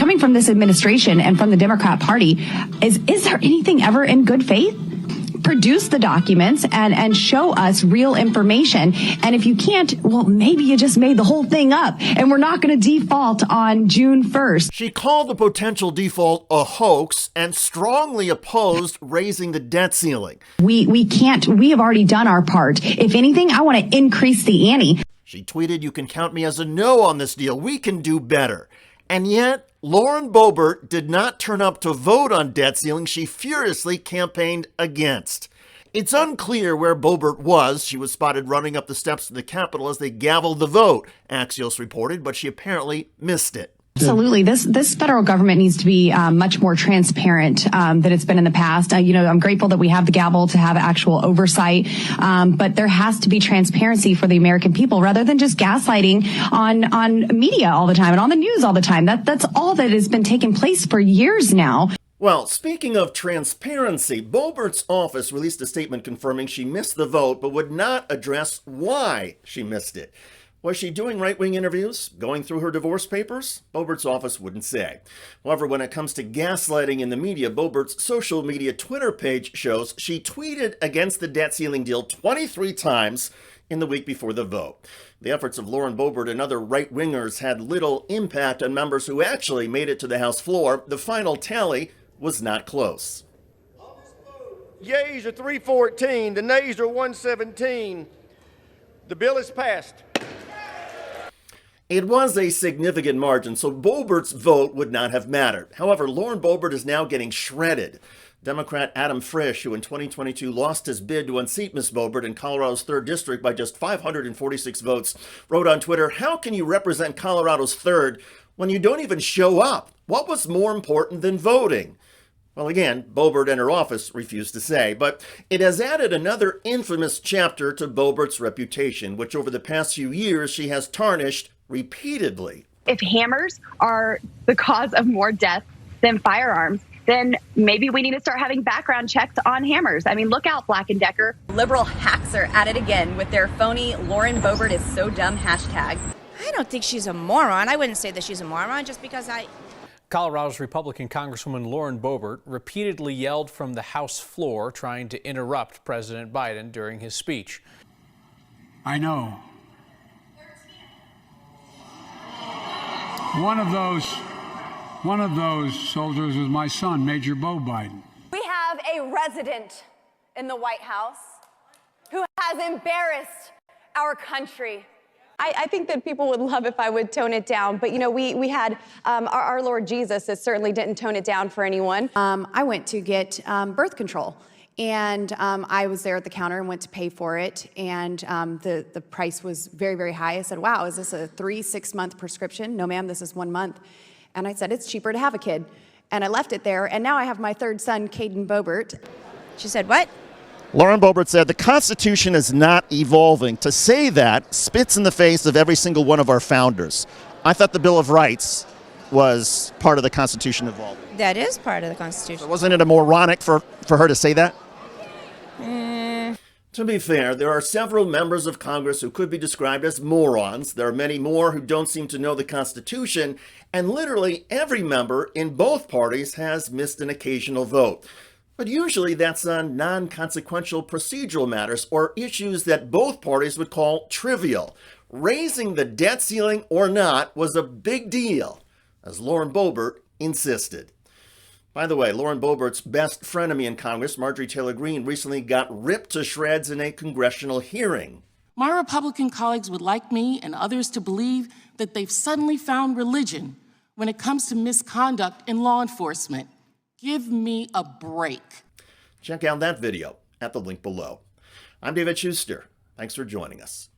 coming from this administration and from the Democrat Party, is there anything ever in good faith? Produce the documents and show us real information. And if you can't, well, maybe you just made the whole thing up and we're not going to default on June 1st. She called the potential default a hoax and strongly opposed raising the debt ceiling. We can't. We have already done our part. If anything, I want to increase the ante. She tweeted, "You can count me as a no on this deal. We can do better." And yet, Lauren Boebert did not turn up to vote on debt ceiling she furiously campaigned against. It's unclear where Boebert was. She was spotted running up the steps of the Capitol as they gavelled the vote, Axios reported, but she apparently missed it. Absolutely. This federal government needs to be much more transparent than it's been in the past. I'm grateful that we have the gavel to have actual oversight, but there has to be transparency for the American people rather than just gaslighting on media all the time and on the news all the time. That's all that has been taking place for years now. Well, speaking of transparency, Boebert's office released a statement confirming she missed the vote but would not address why she missed it. Was she doing right-wing interviews? Going through her divorce papers? Boebert's office wouldn't say. However, when it comes to gaslighting in the media, Boebert's social media Twitter page shows she tweeted against the debt ceiling deal 23 times in the week before the vote. The efforts of Lauren Boebert and other right-wingers had little impact on members who actually made it to the House floor. The final tally was not close. Yeas are 314, the nays are 117. The bill is passed. It was a significant margin, so Boebert's vote would not have mattered. However, Lauren Boebert is now getting shredded. Democrat Adam Frisch, who in 2022 lost his bid to unseat Ms. Boebert in Colorado's 3rd District by just 546 votes, wrote on Twitter, "How can you represent Colorado's 3rd when you don't even show up? What was more important than voting?" Well, again, Boebert and her office refused to say, but it has added another infamous chapter to Boebert's reputation, which over the past few years she has tarnished repeatedly. If hammers are the cause of more deaths than firearms, then maybe we need to start having background checks on hammers. I mean, look out, Black & Decker. Liberal hacks are at it again with their phony Lauren Boebert is so dumb hashtag. I don't think she's a moron. I wouldn't say that she's a moron just because Colorado's Republican Congresswoman Lauren Boebert repeatedly yelled from the House floor trying to interrupt President Biden during his speech. I know. One of those soldiers was my son, Major Beau Biden. We have a resident in the White House who has embarrassed our country. I think that people would love if I would tone it down, but we had our Lord Jesus that certainly didn't tone it down for anyone. I went to get birth control, and I was there at the counter and went to pay for it, and the price was very, very high. I said, "Wow, is this a 6-month prescription?" "No, ma'am, this is 1 month." And I said, "It's cheaper to have a kid." And I left it there, and now I have my 3rd son, Caden Boebert. She said, "What?" Lauren Boebert said, "The Constitution is not evolving. To say that spits in the face of every single one of our founders." I thought the Bill of Rights was part of the Constitution evolving. That is part of the Constitution. So wasn't it a moronic for her to say that? To be fair, there are several members of Congress who could be described as morons. There are many more who don't seem to know the Constitution, and literally every member in both parties has missed an occasional vote. But usually that's on non-consequential procedural matters or issues that both parties would call trivial. Raising the debt ceiling or not was a big deal, as Lauren Boebert insisted. By the way, Lauren Boebert's best frenemy in Congress, Marjorie Taylor Greene, recently got ripped to shreds in a congressional hearing. My Republican colleagues would like me and others to believe that they've suddenly found religion when it comes to misconduct in law enforcement. Give me a break. Check out that video at the link below. I'm David Shuster. Thanks for joining us.